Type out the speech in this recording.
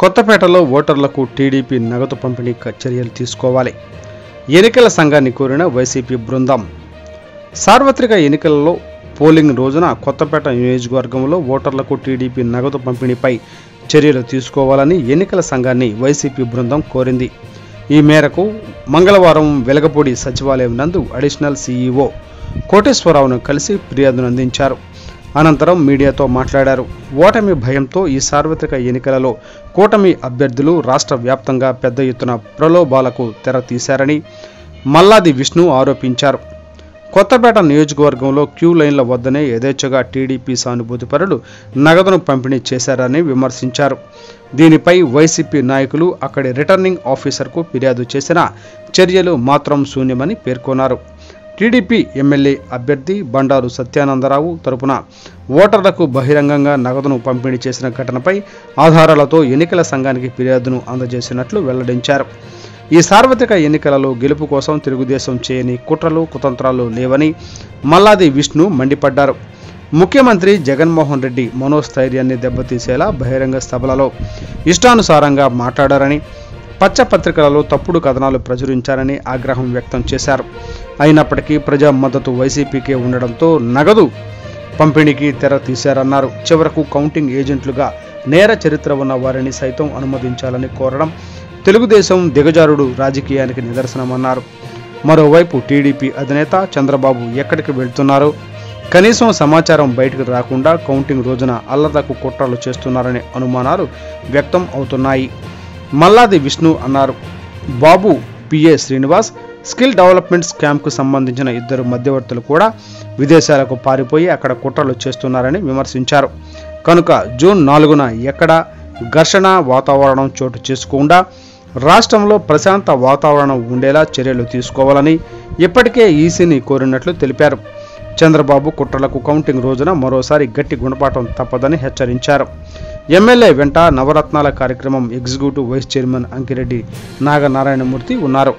కొత్తపేటలో ఓటర్లకు టీడీపీ నగదు పంపిణీ చర్యలు తీసుకోవాలి. ఎన్నికల సంఘాన్ని కోరిన వైసీపీ బృందం. సార్వత్రిక ఎన్నికలలో పోలింగ్ రోజున కొత్తపేట నియోజకవర్గంలో ఓటర్లకు టీడీపీ నగదు పంపిణీపై చర్యలు తీసుకోవాలని ఎన్నికల సంఘాన్ని వైసీపీ బృందం కోరింది. ఈ మేరకు మంగళవారం వెలగపూడి సచివాలయం నందు అడిషనల్ సీఈఓ కోటేశ్వరరావును కలిసి ఫిర్యాదును అందించారు. అనంతరం మీడియాతో మాట్లాడారు. ఓటమి భయంతో ఈ సార్వత్రిక ఎన్నికలలో కూటమి అభ్యర్థులు రాష్ట్ర వ్యాప్తంగా పెద్ద ఎత్తున ప్రలోభాలకు తెర తీశారని మల్లాది విష్ణు ఆరోపించారు. కొత్తపేట నియోజకవర్గంలో క్యూ లైన్ల వద్దనే యథేచ్ఛగా టీడీపీ సానుభూతిపరులు నగదును పంపిణీ చేశారని విమర్శించారు. దీనిపై వైసీపీ నాయకులు అక్కడి రిటర్నింగ్ ఆఫీసర్కు ఫిర్యాదు చేసిన చర్యలు మాత్రం శూన్యమని పేర్కొన్నారు. టీడీపీ ఎమ్మెల్యే అభ్యర్థి బండారు సత్యానందరావు తరపున ఓటర్లకు బహిరంగంగా నగదును పంపిణీ చేసిన ఘటనపై ఆధారాలతో ఎన్నికల సంఘానికి ఫిర్యాదును అందజేసినట్లు వెల్లడించారు. ఈ సార్వత్రిక ఎన్నికలలో గెలుపు కోసం తెలుగుదేశం చేయని కుట్రలు కుతంత్రాలు లేవని మల్లాది విష్ణు మండిపడ్డారు. ముఖ్యమంత్రి జగన్మోహన్ రెడ్డి మనోస్థైర్యాన్ని దెబ్బతీసేలా బహిరంగ సభలలో ఇష్టానుసారంగా మాట్లాడారని, పచ్చపత్రికలలో తప్పుడు కథనాలు ప్రచురించారని ఆగ్రహం వ్యక్తం చేశారు. అయినప్పటికీ ప్రజా మద్దతు వైసీపీకే ఉండడంతో నగదు పంపిణీకి తెర తీశారన్నారు. చివరకు కౌంటింగ్ ఏజెంట్లుగా నేర చరిత్ర ఉన్న వారిని సైతం అనుమతించాలని కోరడం తెలుగుదేశం దిగజారుడు రాజకీయానికి నిదర్శనమన్నారు. మరోవైపు టీడీపీ అధినేత చంద్రబాబు ఎక్కడికి వెళ్తున్నారో కనీసం సమాచారం బయటకు రాకుండా కౌంటింగ్ రోజున అల్లర్లకు కుట్రలు చేస్తున్నారనే అనుమానాలు వ్యక్తం అవుతున్నాయి. మల్లాది విష్ణు అన్నారు. బాబు పిఏ శ్రీనివాస్ స్కిల్ డెవలప్మెంట్ స్కామ్కు సంబంధించిన ఇద్దరు మధ్యవర్తులు కూడా విదేశాలకు పారిపోయి అక్కడ కుట్రలు చేస్తున్నారని విమర్శించారు. కనుక జూన్ 4న ఎక్కడ ఘర్షణ వాతావరణం చోటు చేసుకోకుండా రాష్ట్రంలో ప్రశాంత వాతావరణం ఉండేలా చర్యలు తీసుకోవాలని ఇప్పటికే ఈసీని కోరినట్లు తెలిపారు. చంద్రబాబు కుట్రలకు కౌంటింగ్ రోజున మరోసారి గట్టి గుణపాఠం తప్పదని హెచ్చరించారు. ఎమ్మెల్యే వెంట నవరత్నాల కార్యక్రమం ఎగ్జిక్యూటివ్ వైస్ చైర్మన్ అంకిరెడ్డి నాగనారాయణమూర్తి ఉన్నారు.